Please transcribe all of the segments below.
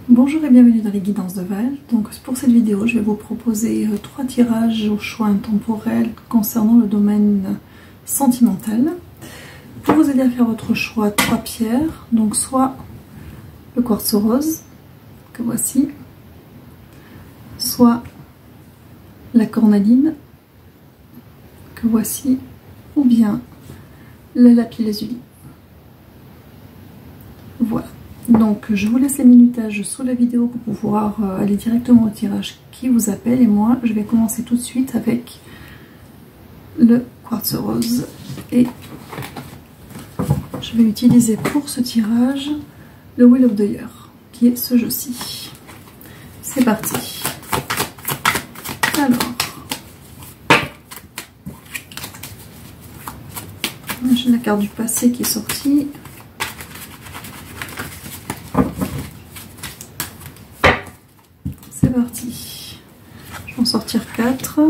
Bonjour et bienvenue dans les guidances de Val. Donc pour cette vidéo, je vais vous proposer 3 tirages au choix intemporel concernant le domaine sentimental. Pour vous aider à faire votre choix, 3 pierres, donc soit le quartz rose, que voici, soit la cornaline, que voici, ou bien le lapis lazuli. Voilà. Donc je vous laisse les minutages sous la vidéo pour pouvoir aller directement au tirage qui vous appelle, et moi je vais commencer tout de suite avec le quartz rose et je vais utiliser pour ce tirage le Wheel of the Year qui est ce jeu-ci. C'est parti. Alors j'ai la carte du passé qui est sortie. C'est parti. Je vais en sortir 4.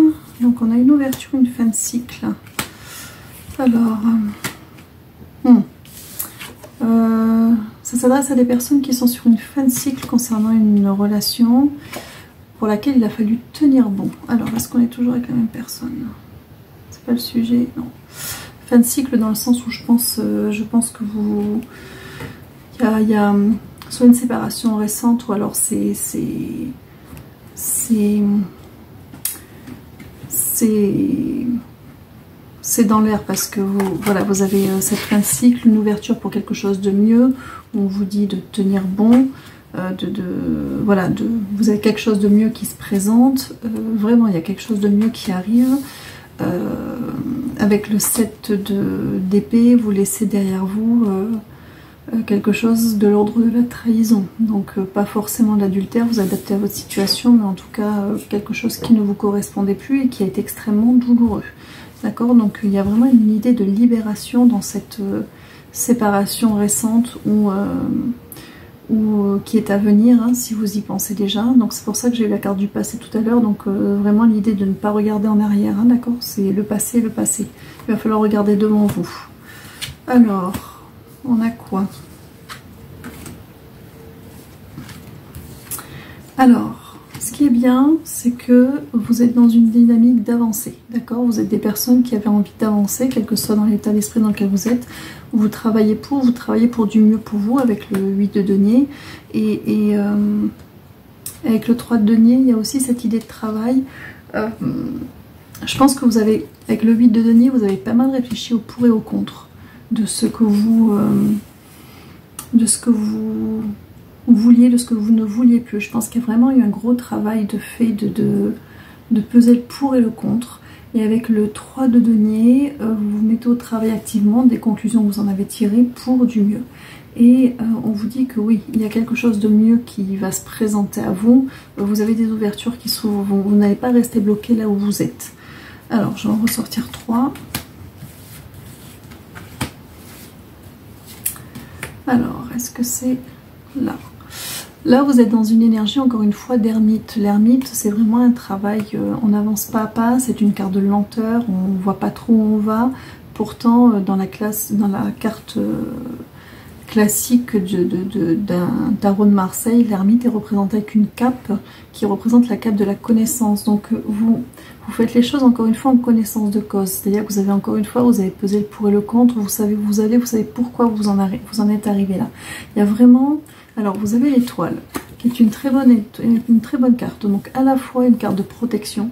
Donc on a une ouverture, une fin de cycle. Alors, ça s'adresse à des personnes qui sont sur une fin de cycle concernant une relation pour laquelle il a fallu tenir bon. Alors, est-ce qu'on est toujours avec la même personne? C'est pas le sujet, non. Fin de cycle dans le sens où je pense que vous... Il y a soit une séparation récente ou alors c'est dans l'air parce que vous avez cette fin de cycle, une ouverture pour quelque chose de mieux, on vous dit de tenir bon, vous avez quelque chose de mieux qui se présente, vraiment il y a quelque chose de mieux qui arrive. Avec le 7 d'épée, vous laissez derrière vous quelque chose de l'ordre de la trahison, donc pas forcément de l'adultère, vous adaptez à votre situation, mais en tout cas quelque chose qui ne vous correspondait plus et qui a été extrêmement douloureux, d'accord. Donc il y a vraiment une idée de libération dans cette séparation récente ou qui est à venir, hein, si vous y pensez déjà. Donc c'est pour ça que j'ai eu la carte du passé tout à l'heure, donc vraiment l'idée de ne pas regarder en arrière, hein, d'accord, c'est le passé, il va falloir regarder devant vous. Alors on a quoi? Alors, ce qui est bien, c'est que vous êtes dans une dynamique d'avancer, d'accord? Vous êtes des personnes qui avaient envie d'avancer, quel que soit dans l'état d'esprit dans lequel vous êtes. Vous travaillez pour du mieux pour vous avec le 8 de denier. Et avec le 3 de denier, il y a aussi cette idée de travail. Je pense que vous avez, avec le 8 de denier, vous avez pas mal réfléchi au pour et au contre de ce que vous vouliez, de ce que vous ne vouliez plus. Je pense qu'il y a vraiment eu un gros travail de fait de peser le pour et le contre. Et avec le 3 de denier, vous vous mettez au travail activement des conclusions que vous en avez tirées pour du mieux. Et on vous dit que oui, il y a quelque chose de mieux qui va se présenter à vous. Vous avez des ouvertures qui s'ouvrent, vous n'allez pas rester bloqué là où vous êtes. Alors, je vais en ressortir 3. Alors, est-ce que c'est là? Là, vous êtes dans une énergie, encore une fois, d'ermite. L'ermite, c'est vraiment un travail, on n'avance pas à pas, c'est une carte de lenteur, on ne voit pas trop où on va. Pourtant, dans la carte classique d'un tarot de Marseille, l'ermite est représenté avec une cape qui représente la cape de la connaissance. Donc, vous faites les choses, encore une fois, en connaissance de cause. C'est-à-dire que vous avez, encore une fois, vous avez pesé le pour et le contre, vous savez pourquoi vous en êtes arrivé là. Il y a vraiment... Alors, vous avez l'étoile, qui est une très bonne carte. Donc, à la fois une carte de protection,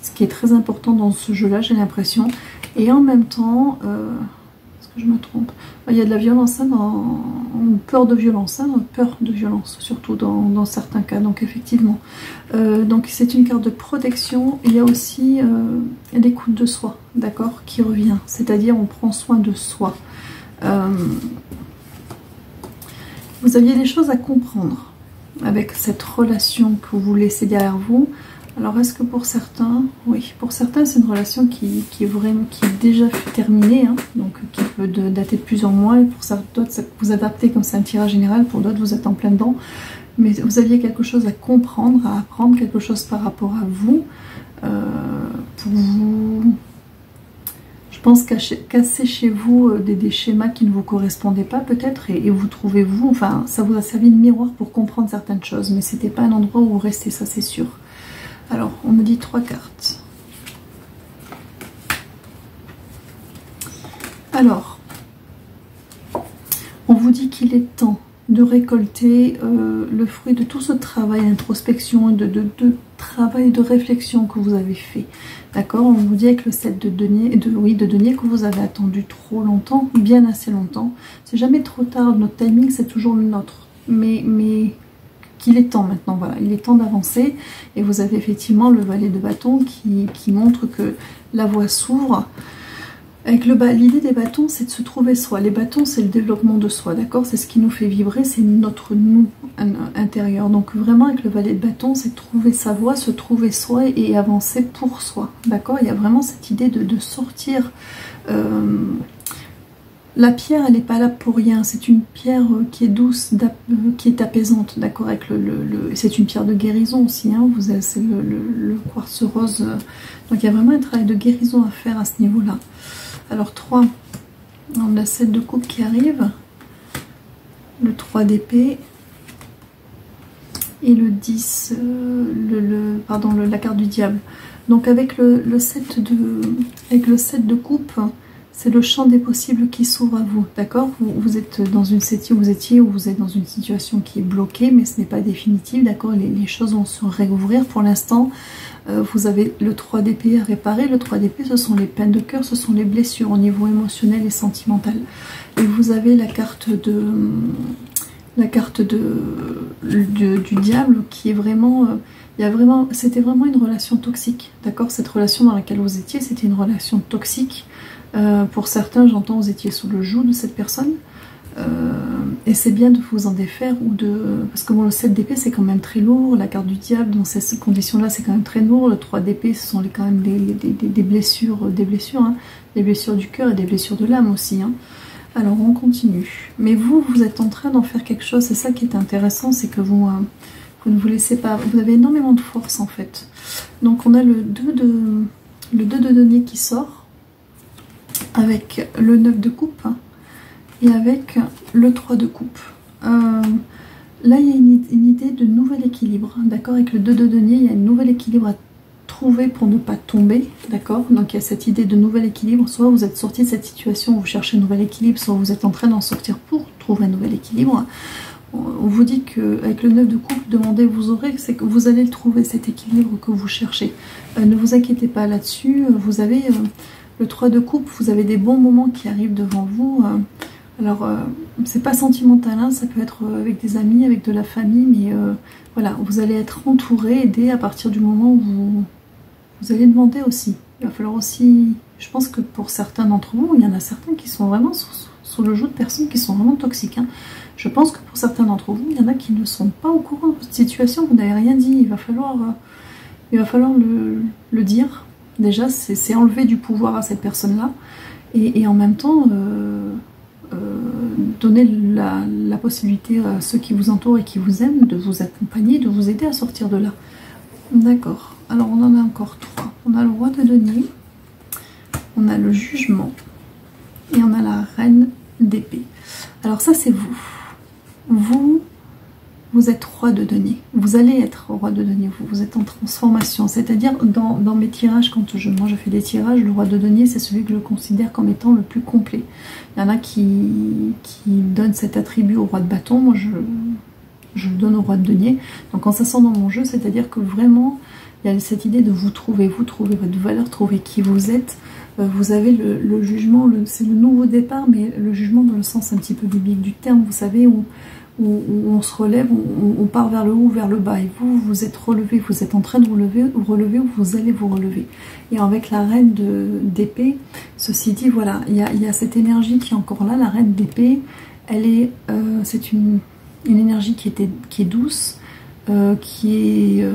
ce qui est très important dans ce jeu-là, j'ai l'impression. Et en même temps, est-ce que je me trompe? Il y a de la violence, hein, peur de violence, surtout dans certains cas. Donc, effectivement. Donc, c'est une carte de protection. Il y a aussi l'écoute de soi, d'accord, qui revient. C'est-à-dire, on prend soin de soi. Vous aviez des choses à comprendre avec cette relation que vous laissez derrière vous. Alors est-ce que pour certains, oui, pour certains c'est une relation qui est déjà terminée, hein, donc qui peut dater de plusieurs mois, et pour d'autres ça vous adaptez comme c'est un tirage général, pour d'autres vous êtes en plein dedans, mais vous aviez quelque chose à comprendre, à apprendre, quelque chose par rapport à vous, pour vous... Je pense casser chez vous des schémas qui ne vous correspondaient pas peut-être, et vous trouvez vous, enfin ça vous a servi de miroir pour comprendre certaines choses, mais c'était pas un endroit où vous restez, ça c'est sûr. Alors on me dit 3 cartes. Alors on vous dit qu'il est temps de récolter le fruit de tout ce travail d'introspection, de travail de réflexion que vous avez fait. D'accord? On vous dit avec le 7 de denier, de denier que vous avez attendu trop longtemps, bien assez longtemps. C'est jamais trop tard, notre timing c'est toujours le nôtre. Mais qu'il est temps maintenant, voilà, il est temps d'avancer. Et vous avez effectivement le valet de bâton qui montre que la voie s'ouvre. Avec l'idée des bâtons, c'est de se trouver soi. Les bâtons, c'est le développement de soi, d'accord? C'est ce qui nous fait vibrer, c'est notre nous intérieur. Donc vraiment, avec le valet de bâton, c'est trouver sa voie, se trouver soi et avancer pour soi, d'accord? Il y a vraiment cette idée de sortir. La pierre, elle n'est pas là pour rien. C'est une pierre qui est douce, qui est apaisante, d'accord? C'est une pierre de guérison aussi, hein? C'est le quartz rose. Donc il y a vraiment un travail de guérison à faire à ce niveau-là. Alors 3, on a 7 de coupe qui arrive, le 3 d'épée et le 10, la carte du diable. Donc avec le 7 de coupe, c'est le champ des possibles qui s'ouvre à vous, d'accord? Vous êtes dans une vous êtes dans une situation qui est bloquée, mais ce n'est pas définitif, d'accord? Les choses vont se réouvrir. Pour l'instant, vous avez le 3 d'épée à réparer. Le 3 d'épée, ce sont les peines de cœur, ce sont les blessures au niveau émotionnel et sentimental. Et vous avez la carte du diable qui est vraiment... c'était vraiment une relation toxique, d'accord? Cette relation dans laquelle vous étiez, c'était une relation toxique. Pour certains, j'entends, vous étiez sous le joug de cette personne. Et c'est bien de vous en défaire parce que bon, le 7 d'épée c'est quand même très lourd, la carte du diable dans ces conditions là c'est quand même très lourd, le 3 d'épée ce sont quand même des blessures, hein, des blessures du cœur et des blessures de l'âme aussi, hein. Alors on continue, mais vous êtes en train d'en faire quelque chose, c'est ça qui est intéressant, c'est que vous ne vous laissez pas, vous avez énormément de force en fait. Donc on a le 2 de denier qui sort avec le 9 de coupe, hein, et avec le 3 de coupe. Là, il y a une idée de nouvel équilibre, d'accord? Avec le 2 de denier, il y a un nouvel équilibre à trouver pour ne pas tomber, d'accord? Donc, il y a cette idée de nouvel équilibre. Soit vous êtes sorti de cette situation où vous cherchez un nouvel équilibre, soit vous êtes en train d'en sortir pour trouver un nouvel équilibre. On vous dit qu'avec le 9 de coupe, demandez, c'est que vous allez le trouver, cet équilibre que vous cherchez. Ne vous inquiétez pas là-dessus. Vous avez le 3 de coupe, vous avez des bons moments qui arrivent devant vous. Alors, c'est pas sentimental, hein, ça peut être avec des amis, avec de la famille, mais voilà, vous allez être entouré, aidé à partir du moment où vous allez demander aussi. Il va falloir aussi, je pense que pour certains d'entre vous, il y en a certains qui sont vraiment sous le joug de personnes qui sont vraiment toxiques, hein. Je pense que pour certains d'entre vous, il y en a qui ne sont pas au courant de votre situation, vous n'avez rien dit, il va falloir le dire. Déjà, c'est enlever du pouvoir à cette personne-là, et en même temps... donner la possibilité à ceux qui vous entourent et qui vous aiment de vous accompagner, de vous aider à sortir de là. D'accord. Alors on en a encore 3. On a le roi de denier, on a le jugement et on a la reine d'épée. Alors ça c'est vous. Vous êtes roi de denier. Vous allez être roi de denier. Vous êtes en transformation. C'est-à-dire, dans mes tirages, quand moi je fais des tirages, le roi de denier, c'est celui que je considère comme étant le plus complet. Il y en a qui donnent cet attribut au roi de bâton. Moi, je le donne au roi de denier. Donc, quand ça sort dans mon jeu, c'est-à-dire que vraiment, il y a cette idée de vous trouver votre valeur, trouver qui vous êtes. Vous avez le jugement, c'est le nouveau départ, mais le jugement dans le sens un petit peu biblique du terme, vous savez, où on se relève, on part vers le haut, vers le bas, et vous êtes relevé, vous êtes en train de vous relever ou vous allez vous relever. Et avec la reine d'épée, ceci dit, voilà, il y a cette énergie qui est encore là, la reine d'épée, c'est une énergie qui est douce, qui est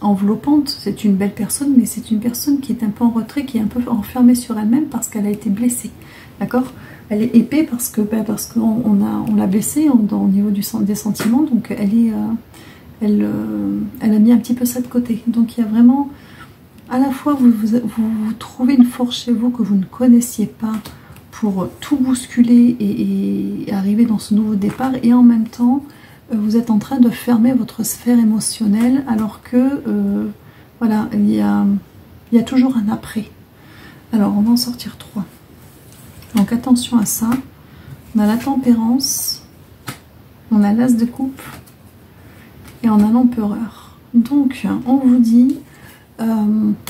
enveloppante, c'est une belle personne, mais c'est une personne qui est un peu en retrait, qui est un peu enfermée sur elle-même parce qu'elle a été blessée, d'accord? Elle est épée parce qu'on l'a blessée au niveau des sentiments, donc elle a mis un petit peu ça de côté. Donc il y a vraiment à la fois vous trouvez une force chez vous que vous ne connaissiez pas pour tout bousculer et arriver dans ce nouveau départ, et en même temps vous êtes en train de fermer votre sphère émotionnelle, alors que voilà, il y a toujours un après. Alors on va en sortir 3. Donc attention à ça. On a la tempérance, on a l'as de coupe et on a l'empereur. Donc on vous dit,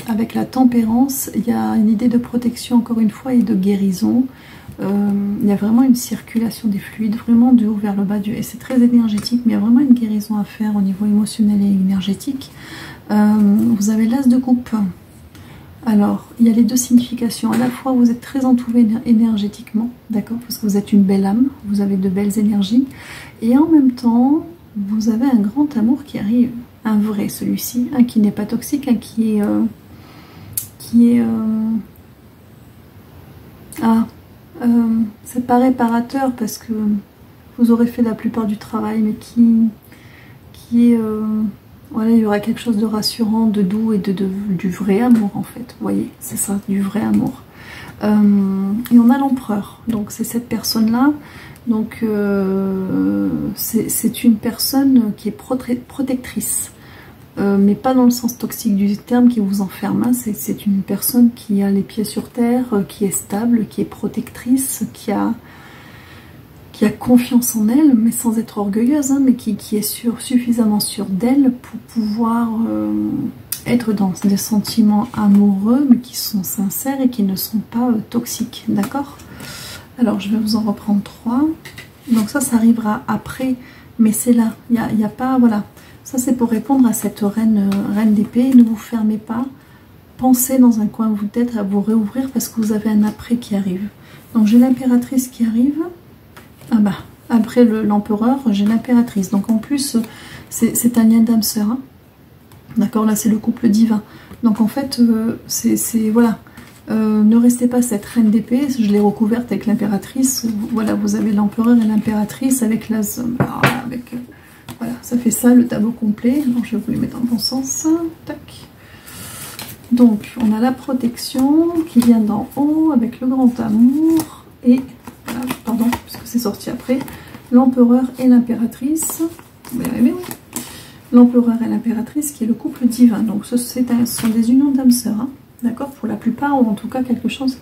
avec la tempérance, il y a une idée de protection encore une fois et de guérison. Il y a vraiment une circulation des fluides, vraiment du haut vers le bas, et c'est très énergétique, mais il y a vraiment une guérison à faire au niveau émotionnel et énergétique. Vous avez l'as de coupe. Alors, il y a les deux significations. À la fois, vous êtes très entouré énergétiquement, d'accord, parce que vous êtes une belle âme, vous avez de belles énergies, et en même temps, vous avez un grand amour qui arrive, un vrai celui-ci, un qui n'est pas toxique, un qui est c'est pas réparateur parce que vous aurez fait la plupart du travail, mais qui est voilà, il y aura quelque chose de rassurant, de doux et du vrai amour en fait. Vous voyez, c'est ça, du vrai amour. Et on a l'empereur, donc c'est cette personne-là. Donc c'est une personne qui est protectrice, mais pas dans le sens toxique du terme qui vous enferme. Hein. C'est une personne qui a les pieds sur terre, qui est stable, qui est protectrice, qui a confiance en elle, mais sans être orgueilleuse, hein, mais qui est suffisamment sûre d'elle pour pouvoir être dans des sentiments amoureux, mais qui sont sincères et qui ne sont pas toxiques, d'accord? Alors, je vais vous en reprendre 3. Donc ça arrivera après, mais c'est là, il n'y a pas, voilà. Ça, c'est pour répondre à cette reine d'épée. Ne vous fermez pas, pensez dans un coin où vous êtes à vous réouvrir, parce que vous avez un après qui arrive. Donc, j'ai l'impératrice qui arrive. Ah bah, après l'empereur, j'ai l'impératrice. Donc en plus, c'est un lien d'âme sœur. Hein. D'accord, là c'est le couple divin. Donc en fait, c'est voilà. Ne restez pas cette reine d'épée. Je l'ai recouverte avec l'impératrice. Voilà, vous avez l'empereur et l'impératrice avec l'as. Voilà, ça fait ça le tableau complet. Donc je vais vous les mettre dans le bon sens. Tac. Donc on a la protection qui vient d'en haut avec le grand amour et pardon, puisque c'est sorti après, l'empereur et l'impératrice. L'empereur et l'impératrice qui est le couple divin. Donc ce sont des unions d'âmes sœurs, hein, d'accord, pour la plupart, ou en tout cas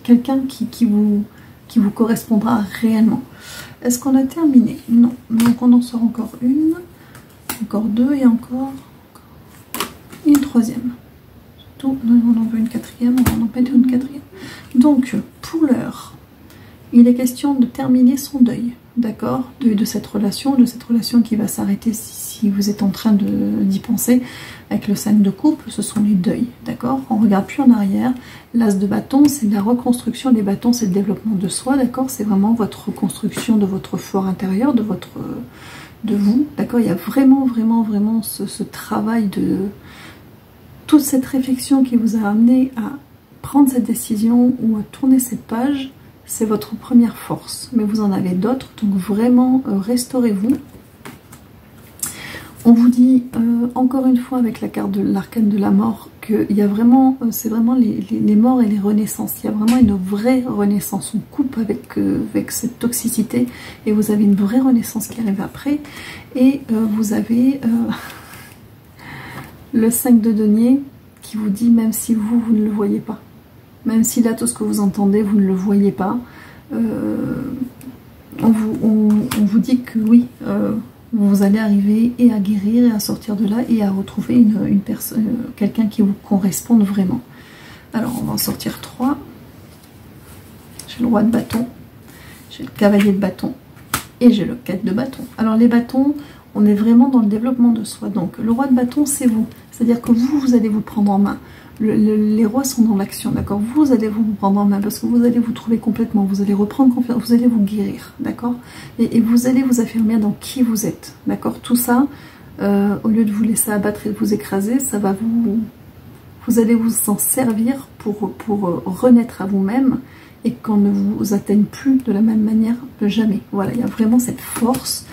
quelqu'un qui vous correspondra réellement. Est-ce qu'on a terminé? Non. Donc on en sort encore une, encore deux et encore une troisième. Surtout, on en veut une quatrième, on va en mettre une quatrième. Donc pour l'heure, il est question de terminer son deuil, d'accord, de cette relation qui va s'arrêter si vous êtes en train d'y penser. Avec le 5 de coupe, ce sont les deuils, d'accord. On ne regarde plus en arrière. L'as de bâton, c'est la reconstruction des bâtons, c'est le développement de soi, d'accord. C'est vraiment votre reconstruction de votre fort intérieur, de vous, d'accord. Il y a vraiment ce travail de toute cette réflexion qui vous a amené à prendre cette décision ou à tourner cette page. C'est votre première force, mais vous en avez d'autres, donc vraiment restaurez-vous. On vous dit encore une fois avec la carte de l'arcane de la mort qu'il y a vraiment, c'est vraiment les morts et les renaissances. Il y a vraiment une vraie renaissance. On coupe avec cette toxicité et vous avez une vraie renaissance qui arrive après. Et vous avez le 5 de denier qui vous dit même si vous ne le voyez pas. Même si là, tout ce que vous entendez, vous ne le voyez pas, on vous dit que oui, vous allez arriver et à guérir et à sortir de là et à retrouver une personne, quelqu'un qui vous corresponde vraiment. Alors, on va en sortir 3. J'ai le roi de bâton, j'ai le cavalier de bâton et j'ai le 4 de bâton. Alors, les bâtons, on est vraiment dans le développement de soi. Donc, le roi de bâton, c'est vous. C'est-à-dire que vous allez vous prendre en main. Les rois sont dans l'action, d'accord. Vous allez vous prendre en main parce que vous allez vous trouver complètement, vous allez reprendre confiance, vous allez vous guérir, d'accord, et vous allez vous affirmer dans qui vous êtes, d'accord. Tout ça, au lieu de vous laisser abattre et de vous écraser, ça va vous allez vous en servir pour renaître à vous-même et qu'on ne vous atteigne plus de la même manière que jamais. Voilà, il y a vraiment cette force.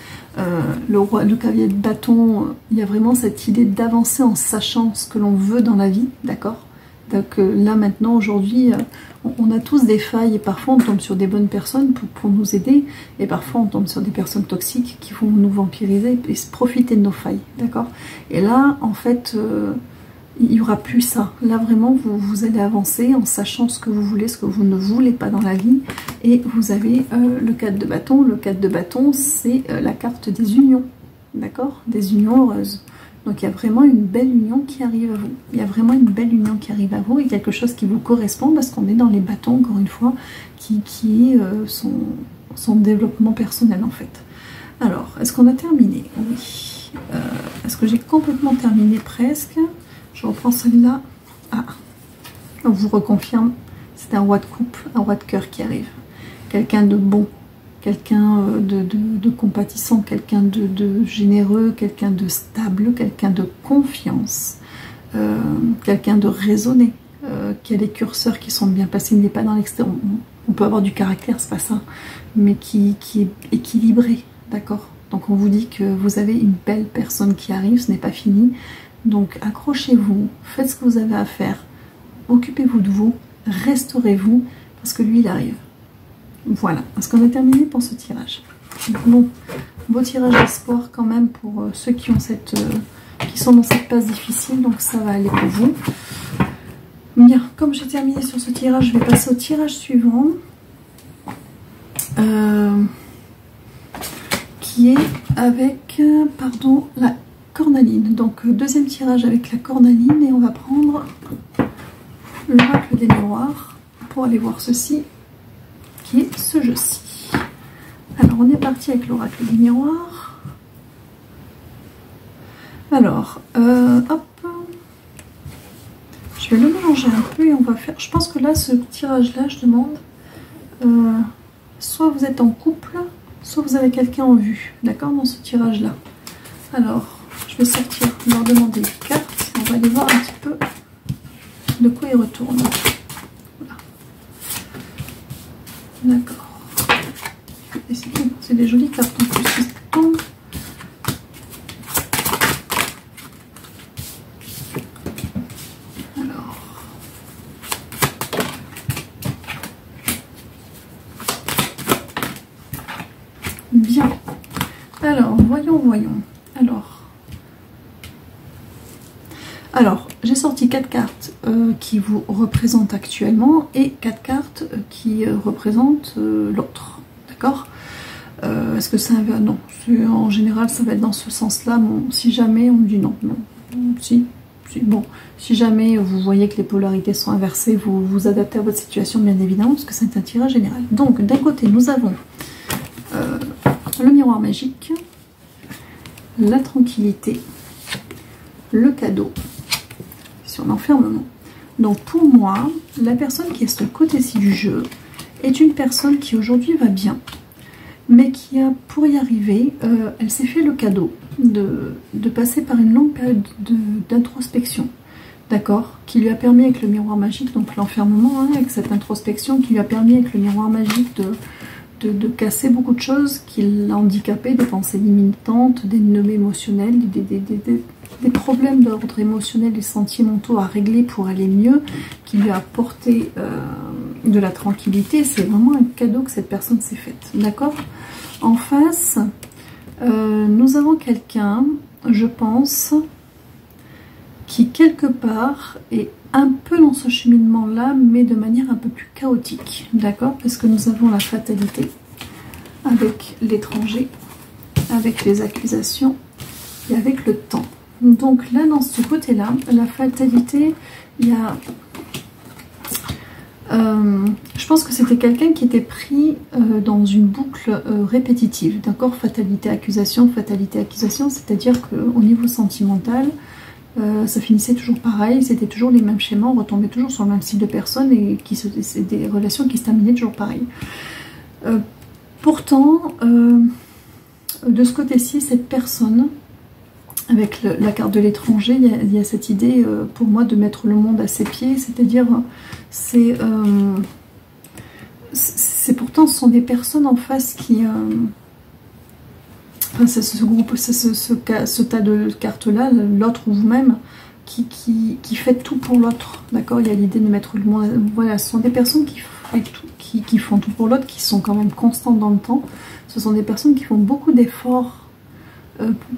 Le cavalier de bâton, il y a vraiment cette idée d'avancer en sachant ce que l'on veut dans la vie, d'accord, Donc là maintenant, aujourd'hui, on a tous des failles et parfois on tombe sur des bonnes personnes pour nous aider et parfois on tombe sur des personnes toxiques qui vont nous vampiriser et profiter de nos failles, d'accord? Et là, en fait, il n'y aura plus ça. Là vraiment, vous allez avancer en sachant ce que vous voulez, ce que vous ne voulez pas dans la vie. Et vous avez le 4 de bâton. Le 4 de bâton, c'est la carte des unions, d'accord? Des unions heureuses. Donc il y a vraiment une belle union qui arrive à vous. Il y a vraiment une belle union qui arrive à vous et quelque chose qui vous correspond parce qu'on est dans les bâtons, encore une fois, qui est son développement personnel en fait. Alors, est-ce qu'on a terminé? Oui. Est-ce que j'ai complètement terminé presque? Je reprends celle-là. Ah, on vous reconfirme, c'est un roi de coupe, un roi de cœur qui arrive. Quelqu'un de bon. Quelqu'un de compatissant, quelqu'un de généreux, quelqu'un de stable, quelqu'un de confiance, quelqu'un de raisonné, qui a des curseurs qui sont bien placés, il n'est pas dans l'extrême. On peut avoir du caractère, c'est pas ça, mais qui est équilibré, d'accord? Donc on vous dit que vous avez une belle personne qui arrive, ce n'est pas fini. Donc accrochez-vous, faites ce que vous avez à faire, occupez-vous de vous, restaurez-vous, parce que lui il arrive. Voilà, est-ce qu'on a terminé pour ce tirage? Bon, beau tirage d'espoir quand même pour ceux qui ont qui sont dans cette passe difficile, donc ça va aller pour vous. Bien, comme j'ai terminé sur ce tirage, je vais passer au tirage suivant, qui est avec, pardon, la cornaline. Donc deuxième tirage avec la cornaline et on va prendre l'oracle des miroirs pour aller voir ceci. Qui est ce jeu-ci. Alors on est parti avec l'oracle des miroirs. Alors, hop, je vais le mélanger un peu et on va faire. Je pense que là, ce tirage-là, je demande, soit vous êtes en couple, soit vous avez quelqu'un en vue, d'accord, dans ce tirage-là. Alors, je vais sortir, leur demander des cartes. On va aller voir un petit peu de quoi il retourne. D'accord. C'est des jolies cartes en plus qui tombent. Alors. Bien. Alors, voyons. Alors, j'ai sorti 4 cartes qui vous représentent actuellement et 4 cartes qui représentent l'autre. D'accord? Est-ce que c'est un... Non. En général, ça va être dans ce sens-là. Bon, si jamais, on me dit non. Si. Bon, si jamais vous voyez que les polarités sont inversées, vous vous adaptez à votre situation, bien évidemment, parce que c'est un tirage général. Donc, d'un côté, nous avons le miroir magique, la tranquillité, le cadeau, sur l'enfermement. Donc pour moi, la personne qui est sur le côté-ci du jeu est une personne qui aujourd'hui va bien, mais qui a, pour y arriver, elle s'est fait le cadeau de passer par une longue période d'introspection, d'accord, qui lui a permis avec le miroir magique, donc l'enfermement, hein, avec cette introspection, qui lui a permis avec le miroir magique de casser beaucoup de choses qui l'a handicapé, des pensées limitantes, des nœuds émotionnels, des problèmes d'ordre émotionnel et sentimentaux à régler pour aller mieux, qui lui a apporté de la tranquillité. C'est vraiment un cadeau que cette personne s'est faite, d'accord? En face, nous avons quelqu'un, je pense, qui quelque part est un peu dans ce cheminement-là, mais de manière un peu plus chaotique, d'accord? Parce que nous avons la fatalité avec l'étranger, avec les accusations et avec le temps. Donc là, dans ce côté-là, la fatalité, il y a... je pense que c'était quelqu'un qui était pris dans une boucle répétitive, d'accord? Fatalité, accusation, c'est-à-dire qu'au niveau sentimental, ça finissait toujours pareil, c'était toujours les mêmes schémas, on retombait toujours sur le même style de personnes et c'est des relations qui se terminaient toujours pareil. Pourtant, de ce côté-ci, cette personne, avec la carte de l'étranger, il y a cette idée pour moi de mettre le monde à ses pieds, c'est-à-dire c'est pourtant ce sont des personnes en face qui... Enfin, c'est ce groupe, ce tas de cartes-là, l'autre ou vous-même, qui fait tout pour l'autre, d'accord? Il y a l'idée de mettre le monde... Voilà, ce sont des personnes qui font tout pour l'autre, qui sont quand même constantes dans le temps. Ce sont des personnes qui font beaucoup d'efforts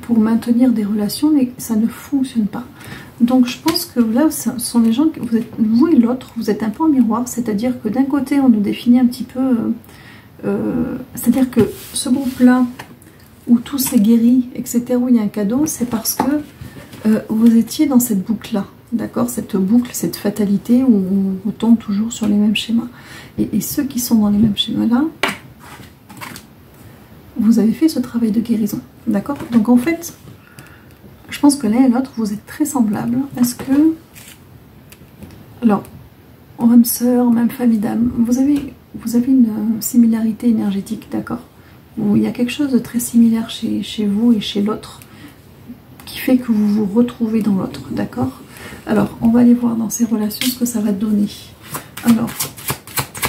pour maintenir des relations, mais ça ne fonctionne pas. Donc je pense que là, ce sont les gens que vous êtes, vous et l'autre, vous êtes un peu en miroir, c'est-à-dire que d'un côté, on nous définit un petit peu... c'est-à-dire que ce groupe-là, où tout s'est guéri, etc., où il y a un cadeau, c'est parce que vous étiez dans cette boucle-là, d'accord? Cette boucle, cette fatalité où on retombe toujours sur les mêmes schémas. Et ceux qui sont dans les mêmes schémas-là, vous avez fait ce travail de guérison, d'accord? Donc en fait, je pense que l'un et l'autre, vous êtes très semblables. Est-ce que... Alors, même sœur, même famille d'âme, vous avez une similarité énergétique, d'accord? Où il y a quelque chose de très similaire chez vous et chez l'autre, qui fait que vous vous retrouvez dans l'autre, d'accord? Alors, on va aller voir dans ces relations ce que ça va donner. Alors,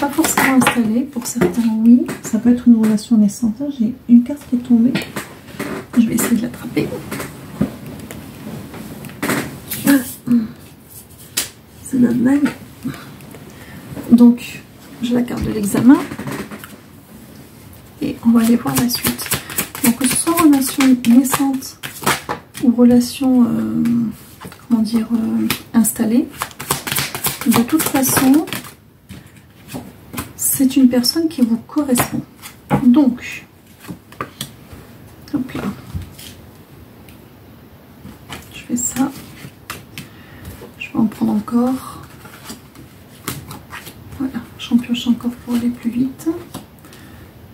pas forcément installé, pour certains, oui. Ça peut être une relation naissante. J'ai une carte qui est tombée. Je vais essayer de l'attraper. C'est la blague. Donc, j'ai la carte de l'examen. Et on va aller voir la suite. Donc, que ce soit relation naissante ou relation, comment dire, installée, de toute façon, c'est une personne qui vous correspond. Donc, hop là, je fais ça. Je vais en prendre encore. Voilà, j'en pioche encore pour aller plus vite.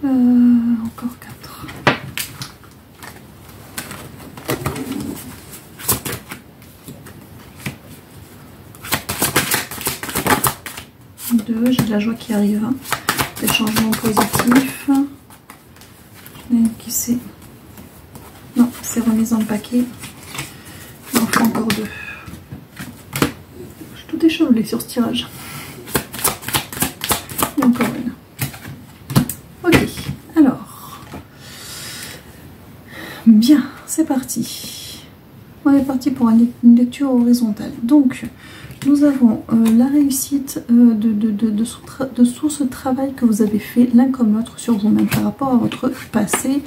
Encore 4. J'ai de la joie qui arrive, hein. Des changements positifs. Qui c'est? Non, c'est remis dans le paquet. Il en faut encore 2. Je suis tout échevelée sur ce tirage. Et encore une. Ok, alors. Bien, c'est parti. On est parti pour une lecture horizontale. Donc, nous avons la réussite de tout ce travail que vous avez fait l'un comme l'autre sur vous-même par rapport à votre passé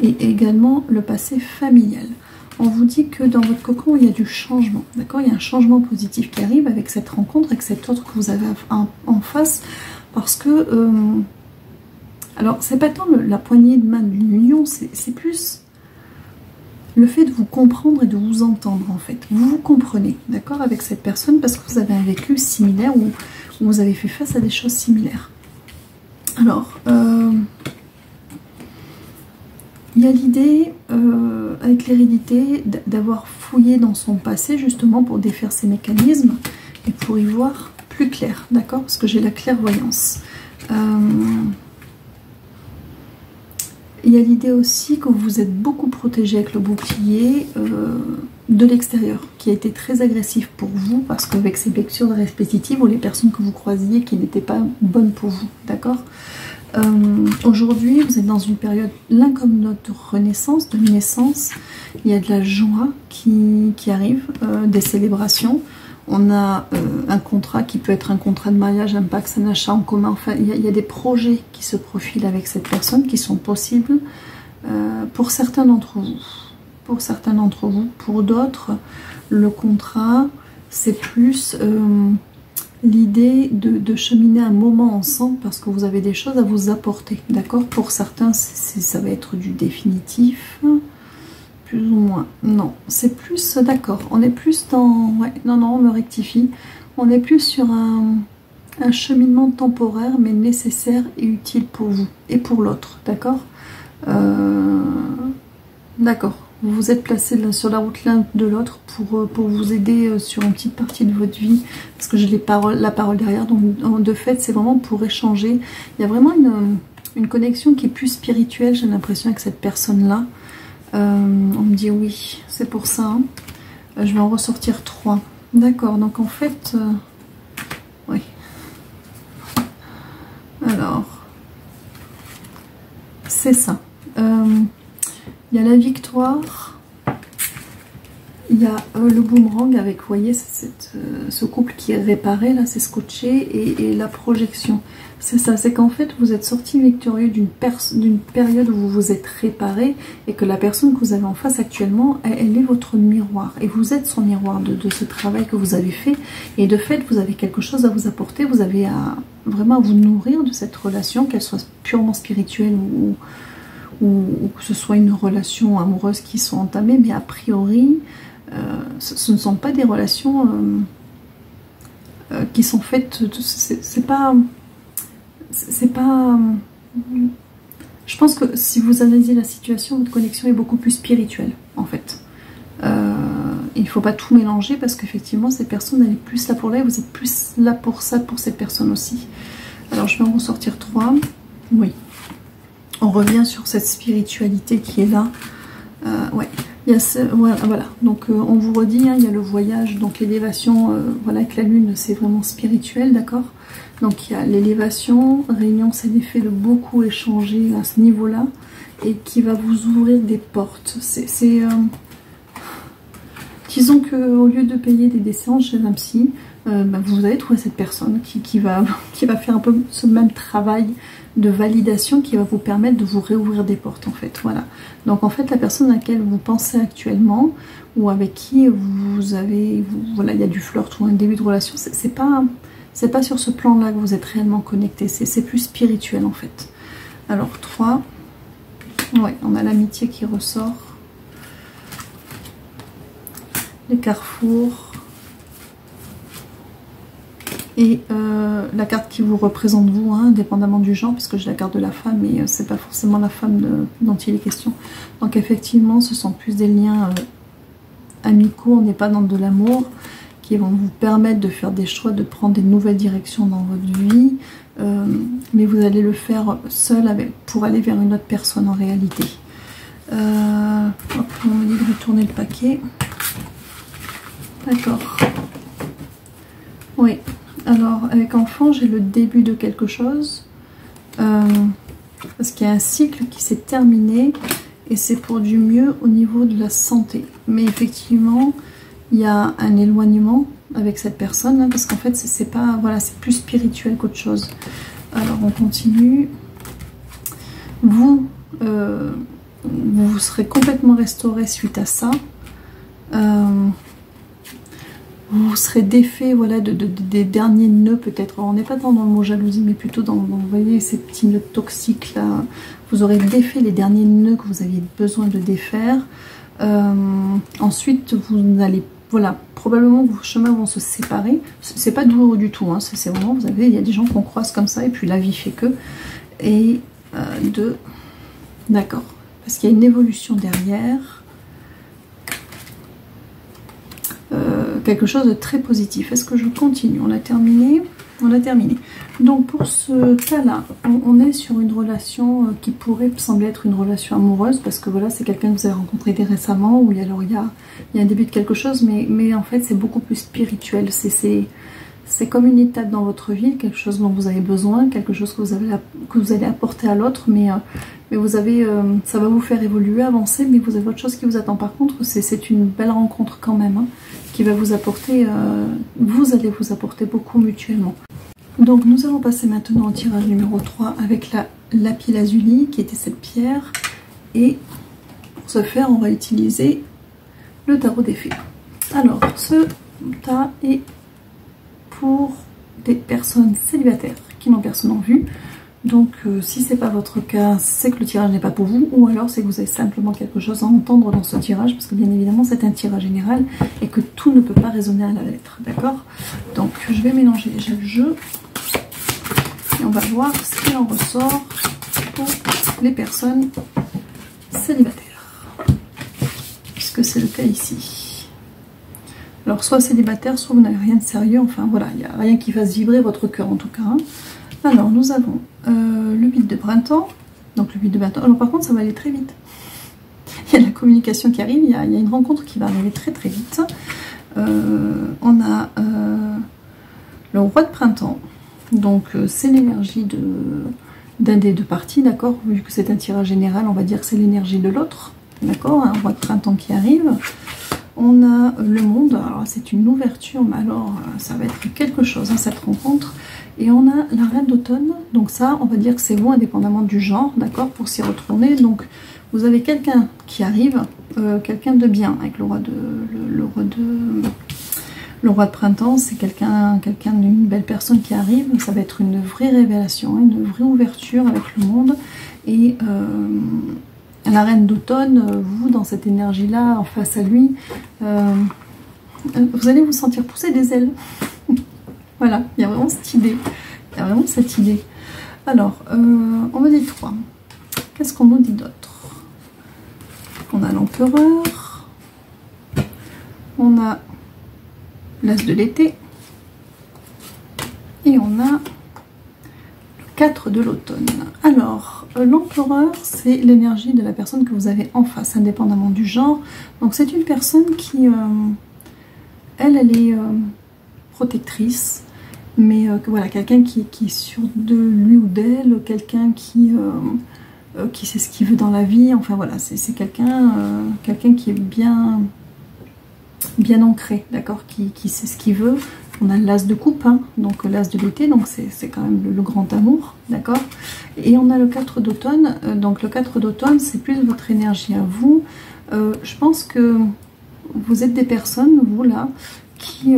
et également le passé familial. On vous dit que dans votre cocon, il y a du changement, d'accord? Il y a un changement positif qui arrive avec cette rencontre, avec cet autre que vous avez en face, parce que... alors, c'est pas tant la poignée de main de l'union, c'est plus... le fait de vous comprendre et de vous entendre, en fait. Vous vous comprenez, d'accord, avec cette personne parce que vous avez un vécu similaire ou vous avez fait face à des choses similaires. Alors, il y a l'idée, avec l'hérédité, d'avoir fouillé dans son passé, justement, pour défaire ces mécanismes et pour y voir plus clair, d'accord? Parce que j'ai la clairvoyance. Il y a l'idée aussi que vous êtes beaucoup protégé avec le bouclier de l'extérieur, qui a été très agressif pour vous, parce qu'avec ces blessures répétitives ou les personnes que vous croisiez qui n'étaient pas bonnes pour vous, d'accord? Aujourd'hui, vous êtes dans une période, l'un comme notre renaissance, de naissance. Il y a de la joie qui arrive, des célébrations. On a un contrat qui peut être un contrat de mariage, un pacte, un achat en commun. Enfin, il y a des projets qui se profilent avec cette personne qui sont possibles pour certains d'entre vous. Pour certains d'entre vous. Pour d'autres, le contrat, c'est plus l'idée de cheminer un moment ensemble parce que vous avez des choses à vous apporter. D'accord? Pour certains, ça va être du définitif. Plus ou moins. Non, c'est plus... D'accord, on est plus dans... Ouais, non, on me rectifie. On est plus sur un cheminement temporaire, mais nécessaire et utile pour vous et pour l'autre. D'accord? D'accord. Vous vous êtes placé sur la route l'un de l'autre pour vous aider sur une petite partie de votre vie. Parce que j'ai la parole derrière. Donc, de fait, c'est vraiment pour échanger. Il y a vraiment une connexion qui est plus spirituelle, j'ai l'impression, avec cette personne-là. On me dit oui, c'est pour ça. Hein. Je vais en ressortir 3. D'accord, donc en fait... oui. Alors... c'est ça. Il y a la victoire. Il il y a le boomerang avec, vous voyez, ce couple qui est réparé, là, c'est scotché, et la projection. C'est ça, c'est qu'en fait, vous êtes sorti victorieux d'une période où vous vous êtes réparé, et que la personne que vous avez en face actuellement, elle est votre miroir. Et vous êtes son miroir de ce travail que vous avez fait. Et de fait, vous avez quelque chose à vous apporter, vous avez vraiment à vous nourrir de cette relation, qu'elle soit purement spirituelle ou que ce soit une relation amoureuse qui soit entamée, mais a priori, ce ne sont pas des relations qui sont faites, c'est pas, je pense que si vous analysez la situation, votre connexion est beaucoup plus spirituelle, en fait. Il ne faut pas tout mélanger, parce qu'effectivement, cette personne, elle est plus là pour là, et vous êtes plus là pour ça, pour cette personne aussi. Alors, je vais en ressortir 3. Oui. On revient sur cette spiritualité qui est là. Ouais. Il y a voilà. Donc, on vous redit, hein, il y a le voyage, donc l'élévation, voilà, avec la lune, c'est vraiment spirituel, d'accord? Donc, il y a l'élévation, réunion, c'est l'effet de beaucoup échanger à ce niveau-là, et qui va vous ouvrir des portes. Disons qu'au lieu de payer des séances chez un psy, vous allez trouver cette personne qui va faire un peu ce même travail de validation qui va vous permettre de vous réouvrir des portes, en fait. Voilà. Donc en fait, la personne à laquelle vous pensez actuellement, ou avec qui voilà, il y a du flirt ou un début de relation, c'est pas sur ce plan-là que vous êtes réellement connecté, c'est plus spirituel, en fait. Alors 3, ouais, on a l'amitié qui ressort, les carrefours, et la carte qui vous représente vous, hein, indépendamment du genre, puisque j'ai la carte de la femme, et c'est pas forcément la femme dont il est question. Donc effectivement, ce sont plus des liens amicaux, on n'est pas dans de l'amour, qui vont vous permettre de faire des choix, de prendre des nouvelles directions dans votre vie, mais vous allez le faire seul pour aller vers une autre personne en réalité. Hop, on me dit de retourner le paquet. D'accord. Oui. Alors, avec enfant, j'ai le début de quelque chose, parce qu'il y a un cycle qui s'est terminé, et c'est pour du mieux au niveau de la santé. Mais effectivement, il y a un éloignement avec cette personne, hein, parce qu'en fait, c'est pas, voilà, c'est plus spirituel qu'autre chose. Alors, on continue. Vous serez complètement restauré suite à ça. Vous serez défait, voilà, des derniers nœuds peut-être. On n'est pas dans le mot jalousie, mais plutôt dans, vous voyez, ces petits nœuds toxiques là. Vous aurez défait les derniers nœuds que vous aviez besoin de défaire. Ensuite, vous allez, voilà, probablement vos chemins vont se séparer. C'est pas douloureux du tout, hein. C'est vraiment, vous avez, il y a des gens qu'on croise comme ça, et puis la vie fait que. Et d'accord, parce qu'il y a une évolution derrière. Quelque chose de très positif. Est-ce que je continue? On a terminé. On a terminé. Donc pour ce cas-là, on est sur une relation qui pourrait sembler être une relation amoureuse, parce que voilà, c'est quelqu'un que vous avez rencontré récemment, où il y a un début de quelque chose, mais en fait c'est beaucoup plus spirituel. C'est comme une étape dans votre vie, quelque chose dont vous avez besoin, quelque chose que vous allez apporter à l'autre, mais vous avez, ça va vous faire évoluer, avancer, mais vous avez autre chose qui vous attend. Par contre, c'est une belle rencontre quand même, hein, qui va vous apporter, vous allez vous apporter beaucoup mutuellement. Donc nous allons passer maintenant au tirage numéro 3 avec la lapis lazuli, qui était cette pierre, et pour ce faire, on va utiliser le tarot des fées. Alors, ce tas est pour des personnes célibataires qui n'ont personne en vue. Donc si c'est pas votre cas, c'est que le tirage n'est pas pour vous, ou alors c'est que vous avez simplement quelque chose à entendre dans ce tirage, parce que bien évidemment c'est un tirage général et que tout ne peut pas résonner à la lettre, d'accord? Donc je vais mélanger déjà le jeu et on va voir ce qu'il en ressort pour les personnes célibataires, puisque c'est le cas ici. Alors soit célibataire, soit vous n'avez rien de sérieux, enfin voilà, il n'y a rien qui fasse vibrer votre cœur en tout cas, hein. Alors nous avons le 8 de printemps, donc le 8 de printemps, alors par contre ça va aller très vite. Il y a la communication qui arrive, il y a une rencontre qui va arriver très très vite. On a le roi de printemps, donc c'est l'énergie d'un des deux parties, d'accord, vu que c'est un tirage général, on va dire que c'est l'énergie de l'autre, d'accord, un roi de printemps qui arrive. On a le monde, alors c'est une ouverture, mais alors ça va être quelque chose, hein, cette rencontre. Et on a la reine d'automne, donc ça, on va dire que c'est vous, indépendamment du genre, d'accord, pour s'y retourner. Donc, vous avez quelqu'un qui arrive, quelqu'un de bien, avec le roi de printemps, c'est quelqu'un d'une belle personne qui arrive. Ça va être une vraie révélation, hein, une vraie ouverture avec le monde. Et la reine d'automne, vous, dans cette énergie-là, en face à lui, vous allez vous sentir pousser des ailes. Voilà, il y a vraiment cette idée. Il y a vraiment cette idée. Alors, on me dit 3. Qu'est-ce qu'on nous dit d'autre? On a l'empereur. On a l'as de l'été. Et on a le 4 de l'automne. Alors, l'empereur, c'est l'énergie de la personne que vous avez en face, indépendamment du genre. Donc, c'est une personne qui, elle est protectrice. Mais voilà, quelqu'un qui est sûr de lui ou d'elle, quelqu'un qui sait ce qu'il veut dans la vie, enfin voilà, c'est quelqu'un qui est bien ancré, d'accord, qui sait ce qu'il veut. On a l'as de coupe, hein, donc l'as de l'été, donc c'est quand même le grand amour, d'accord. Et on a le 4 d'automne, donc le 4 d'automne, c'est plus votre énergie à vous. Je pense que vous êtes des personnes, vous là, qui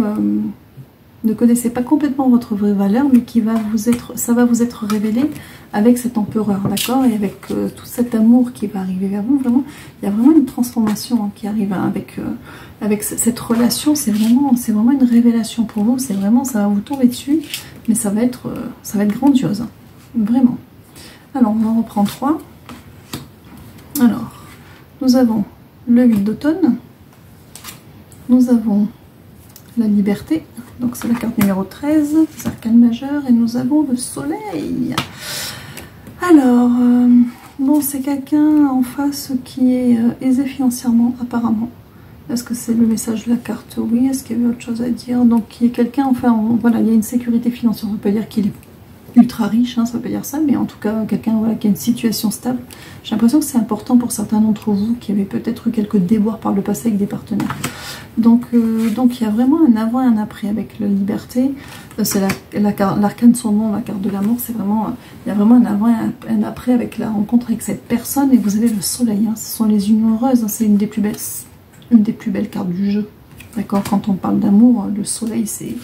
ne connaissez pas complètement votre vraie valeur, mais ça va vous être révélé avec cet empereur, d'accord, et avec tout cet amour qui va arriver vers vous. Vraiment, il y a vraiment une transformation, hein, qui arrive, hein, avec cette relation. C'est vraiment une révélation pour vous. C'est vraiment, ça va vous tomber dessus, mais ça va être grandiose, hein, vraiment. Alors, on en reprend 3. Alors, nous avons le 8 d'automne, nous avons la liberté, donc c'est la carte numéro 13, les arcanes majeures, et nous avons le soleil. Alors, bon, c'est quelqu'un en face qui est aisé financièrement, apparemment. Est-ce que c'est le message de la carte? Oui. Est-ce qu'il y avait autre chose à dire? Donc, qui est quelqu'un, enfin, voilà, il y a une sécurité financière. On ne peut pas dire qu'il est ultra riche, hein, ça ne veut pas dire ça, mais en tout cas, quelqu'un, voilà, qui a une situation stable. J'ai l'impression que c'est important pour certains d'entre vous qui avaient peut-être eu quelques déboires par le passé avec des partenaires. Donc il y a vraiment un avant et un après avec la liberté. C'est l'arcane de son nom, la carte de l'amour. C'est vraiment, il y a vraiment un avant et un après avec la rencontre avec cette personne. Et vous avez le soleil, hein, ce sont les unions heureuses, hein, c'est une des plus belles cartes du jeu. D'accord, quand on parle d'amour, le soleil, c'est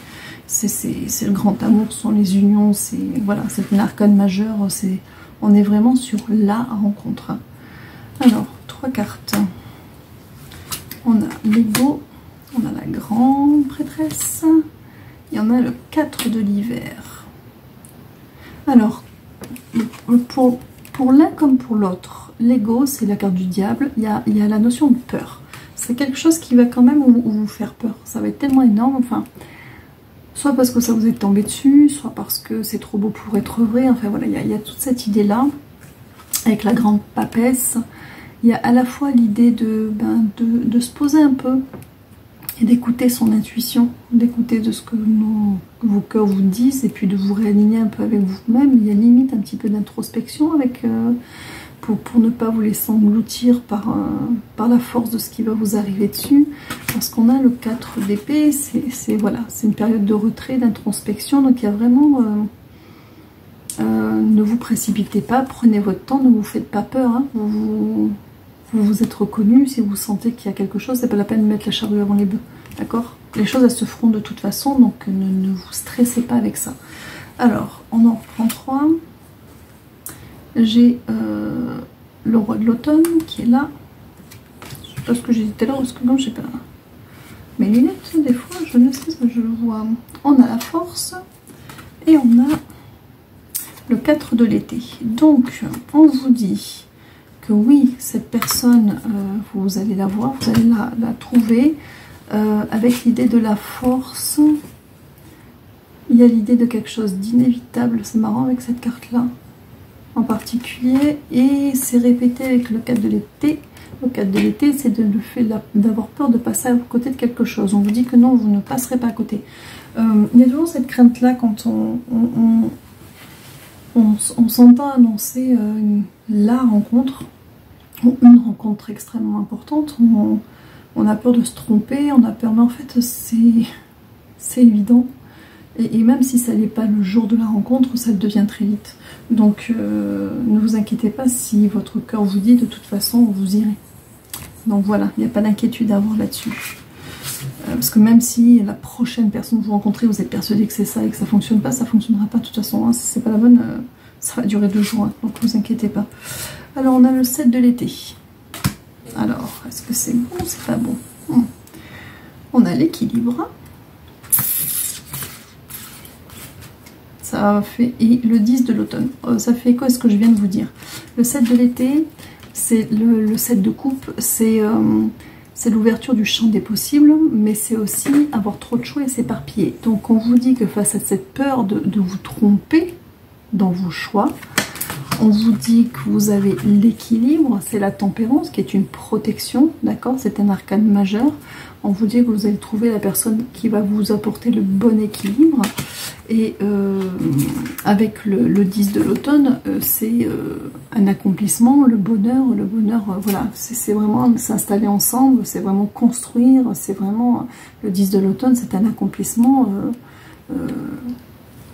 le grand amour, ce sont les unions, voilà, c'est une arcane majeure, on est vraiment sur la rencontre. Alors, 3 cartes. On a l'ego, on a la grande prêtresse, et on a le 4 de l'hiver. Alors, pour l'un comme pour l'autre, l'ego, c'est la carte du diable, il y a la notion de peur. C'est quelque chose qui va quand même vous faire peur. Ça va être tellement énorme, enfin, soit parce que ça vous est tombé dessus, soit parce que c'est trop beau pour être vrai. Enfin voilà, il y a toute cette idée-là, avec la grande papesse. Il y a à la fois l'idée de se poser un peu et d'écouter son intuition, d'écouter de ce que vos cœurs vous disent, et puis de vous réaligner un peu avec vous-même. Il y a limite un petit peu d'introspection avec... Pour ne pas vous laisser engloutir par la force de ce qui va vous arriver dessus, parce qu'on a le 4 d'épée, voilà, c'est une période de retrait, d'introspection, donc il y a vraiment, ne vous précipitez pas, prenez votre temps, ne vous faites pas peur, hein, vous êtes reconnu, si vous sentez qu'il y a quelque chose, c'est pas la peine de mettre la charrue avant les bœufs, d'accord? Les choses elles se feront de toute façon, donc ne vous stressez pas avec ça. Alors, on en reprend 3. J'ai le roi de l'automne qui est là. Je sais pas ce que j'ai dit tout à l'heure, parce que non, j'ai pas mes lunettes, des fois, je ne sais pas, je le vois. On a la force et on a le 4 de l'été. Donc, on vous dit que oui, cette personne, vous allez la voir, vous allez la trouver avec l'idée de la force. Il y a l'idée de quelque chose d'inévitable, c'est marrant avec cette carte-là en particulier, et c'est répété avec le 4 de l'été. Le 4 de l'été, c'est le fait d'avoir peur de passer à côté de quelque chose. On vous dit que non, vous ne passerez pas à côté. Il y a toujours cette crainte-là quand on s'entend annoncer la rencontre, ou une rencontre extrêmement importante. On a peur de se tromper, on a peur, mais en fait c'est évident. Et même si ça n'est pas le jour de la rencontre, ça le devient très vite. Donc ne vous inquiétez pas si votre cœur vous dit de toute façon vous irez. Donc voilà, il n'y a pas d'inquiétude à avoir là-dessus. Parce que même si la prochaine personne que vous rencontrez, vous êtes persuadé que c'est ça et que ça ne fonctionne pas, ça ne fonctionnera pas de toute façon. Hein. Si c'est pas la bonne, ça va durer 2 jours, hein, donc ne vous inquiétez pas. Alors on a le 7 de l'été. Alors, est-ce que c'est bon ou c'est pas bon? On a l'équilibre. Ça fait, et le 10 de l'automne. Ça fait écho à ce que je viens de vous dire. Le 7 de l'été, c'est le 7 de coupe, c'est l'ouverture du champ des possibles, mais c'est aussi avoir trop de choix et s'éparpiller. Donc on vous dit que face à cette peur de vous tromper dans vos choix, on vous dit que vous avez l'équilibre, c'est la tempérance qui est une protection, d'accord? C'est un arcane majeur. On vous dit que vous allez trouver la personne qui va vous apporter le bon équilibre. Et avec le 10 de l'automne, c'est un accomplissement, le bonheur, voilà, c'est vraiment s'installer ensemble, c'est vraiment construire, c'est vraiment, le 10 de l'automne, c'est un accomplissement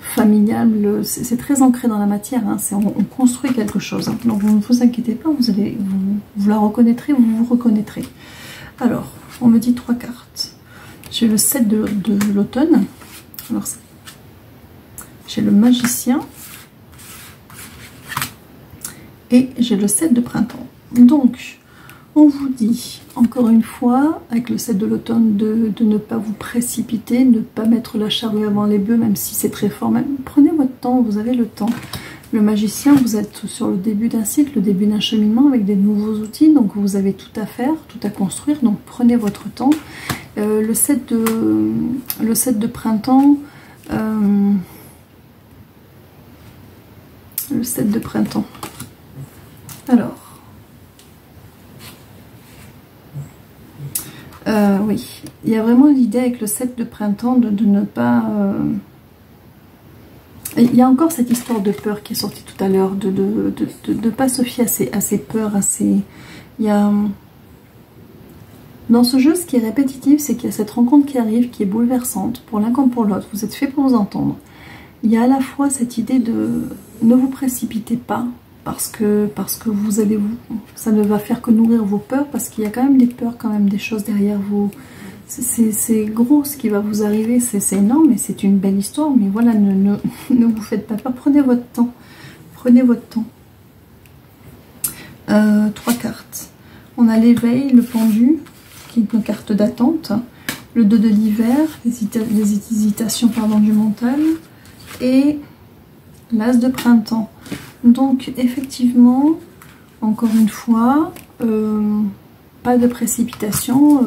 familial, c'est très ancré dans la matière, hein, on construit quelque chose. Hein. Donc vous ne vous inquiétez pas, vous la reconnaîtrez, vous vous reconnaîtrez. Alors, on me dit 3 cartes. J'ai le 7 de l'automne. Alors, j'ai le magicien. Et j'ai le 7 de printemps. Donc, on vous dit, encore une fois, avec le 7 de l'automne, de ne pas vous précipiter, ne pas mettre la charrue avant les bœufs, même si c'est très fort. Prenez votre temps, vous avez le temps. Le magicien, vous êtes sur le début d'un cycle, le début d'un cheminement avec des nouveaux outils, donc vous avez tout à faire, tout à construire, donc prenez votre temps. Le 7 de printemps, le 7 de printemps. Alors, oui, il y a vraiment l'idée avec le 7 de printemps de ne pas... Il y a encore cette histoire de peur qui est sortie tout à l'heure, de ne pas se fier à ces peurs, il y a... Dans ce jeu, ce qui est répétitif, c'est qu'il y a cette rencontre qui arrive, qui est bouleversante, pour l'un comme pour l'autre. Vous êtes fait pour vous entendre. Il y a à la fois cette idée de ne vous précipitez pas, parce que vous allez ça ne va faire que nourrir vos peurs, parce qu'il y a quand même des peurs, quand même des choses derrière vous. C'est gros ce qui va vous arriver, c'est énorme et c'est une belle histoire, mais voilà, ne vous faites pas peur, prenez votre temps. Prenez votre temps. 3 cartes. On a l'éveil, le pendu, qui est une carte d'attente, le 2 de l'hiver, les hésitations du mental, et l'as de printemps. Donc effectivement, encore une fois, pas de précipitation.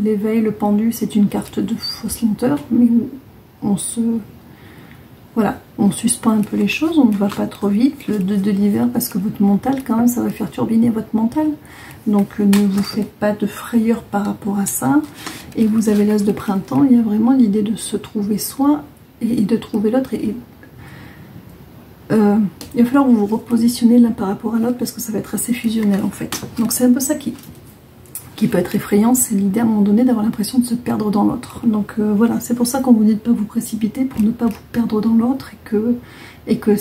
L'éveil, le pendu, c'est une carte de fausse lenteur, mais on suspend un peu les choses, on ne va pas trop vite. Le 2 de l'hiver, parce que votre mental, quand même, ça va faire turbiner votre mental. Donc ne vous faites pas de frayeur par rapport à ça. Et vous avez l'as de printemps, il y a vraiment l'idée de se trouver soi et de trouver l'autre. Il va falloir vous repositionner l'un par rapport à l'autre parce que ça va être assez fusionnel en fait. Donc c'est un peu ça qui peut être effrayant, c'est l'idée à un moment donné d'avoir l'impression de se perdre dans l'autre. Donc voilà, c'est pour ça qu'on vous dit de ne pas vous précipiter, pour ne pas vous perdre dans l'autre et que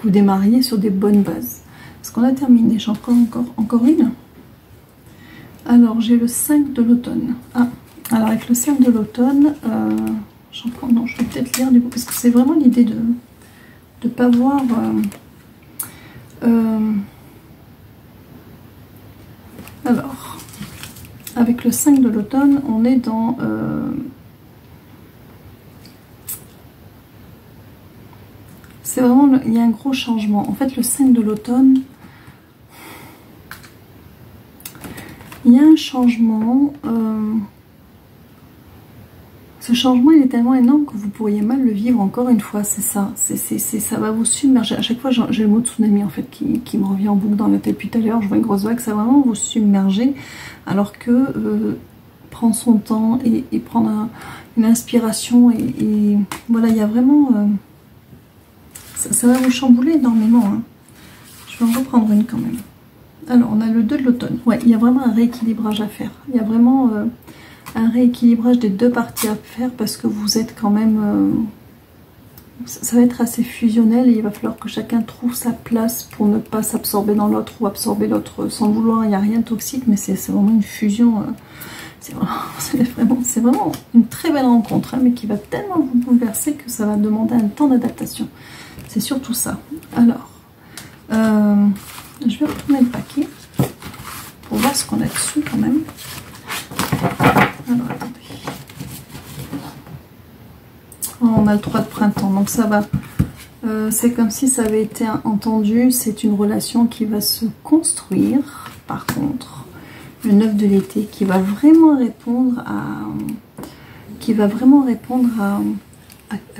vous démarriez sur des bonnes bases. Est-ce qu'on a terminé? J'en prends encore une. Alors j'ai le 5 de l'automne. Ah, alors avec le 5 de l'automne, j'en prends, non, je vais peut-être lire du coup, parce que c'est vraiment l'idée de ne pas voir... alors, avec le 5 de l'automne, on est dans... c'est vraiment... Il y a un gros changement. En fait, le 5 de l'automne... Il y a un changement... Ce changement, il est tellement énorme que vous pourriez mal le vivre encore une fois, c'est ça. Ça va vous submerger. À chaque fois, j'ai le mot tsunami en fait qui me revient en boucle dans la tête depuis tout à l'heure. Je vois une grosse vague, ça va vraiment vous submerger. Alors que prendre son temps et prendre une inspiration et voilà, il y a vraiment... ça va vous chambouler énormément. Hein. Je vais en reprendre une quand même. Alors, on a le 2 de l'automne. Ouais, il y a vraiment un rééquilibrage à faire. Il y a vraiment un rééquilibrage des deux parties à faire parce que vous êtes quand même... ça va être assez fusionnel et il va falloir que chacun trouve sa place pour ne pas s'absorber dans l'autre ou absorber l'autre sans vouloir. Il n'y a rien de toxique, mais c'est vraiment une fusion. C'est vraiment une très belle rencontre, hein, mais qui va tellement vous bouleverser que ça va demander un temps d'adaptation. C'est surtout ça. Alors, je vais retourner le paquet pour voir ce qu'on a dessus quand même. Alors, attendez. Oh, on a le 3 de printemps, donc ça va. C'est comme si ça avait été entendu. C'est une relation qui va se construire. Par contre, le 9 de l'été qui va vraiment répondre à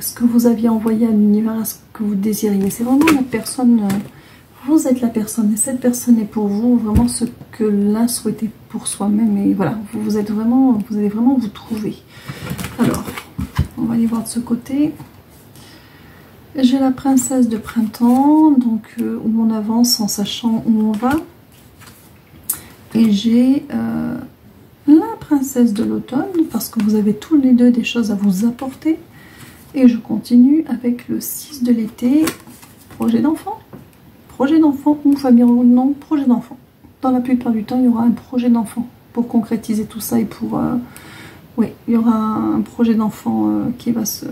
ce que vous aviez envoyé à l'univers, à ce que vous désiriez. C'est vraiment la personne, vous êtes la personne et cette personne est pour vous, vraiment ce que l'un souhaitait pour soi-même. Et voilà, vous allez vraiment vous trouver. Alors, on va aller voir de ce côté. J'ai la princesse de printemps, donc où on avance en sachant où on va. Et j'ai la princesse de l'automne, parce que vous avez tous les deux des choses à vous apporter. Et je continue avec le 6 de l'été, projet d'enfant. Projet d'enfant ou famille ou non, projet d'enfant. Dans la plupart du temps, il y aura un projet d'enfant pour concrétiser tout ça et pour... oui, il y aura un projet d'enfant qui va se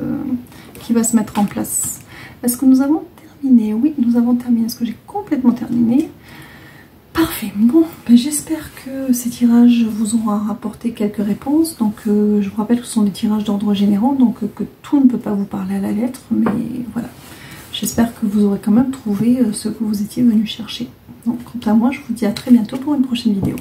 mettre en place. Est-ce que nous avons terminé? Oui, nous avons terminé. Est-ce que j'ai complètement terminé? Parfait. Bon, ben j'espère que ces tirages vous auront rapporté quelques réponses. Donc, je vous rappelle que ce sont des tirages d'ordre généraux, donc que tout ne peut pas vous parler à la lettre. Mais voilà, j'espère que vous aurez quand même trouvé ce que vous étiez venu chercher. Donc, quant à moi, je vous dis à très bientôt pour une prochaine vidéo.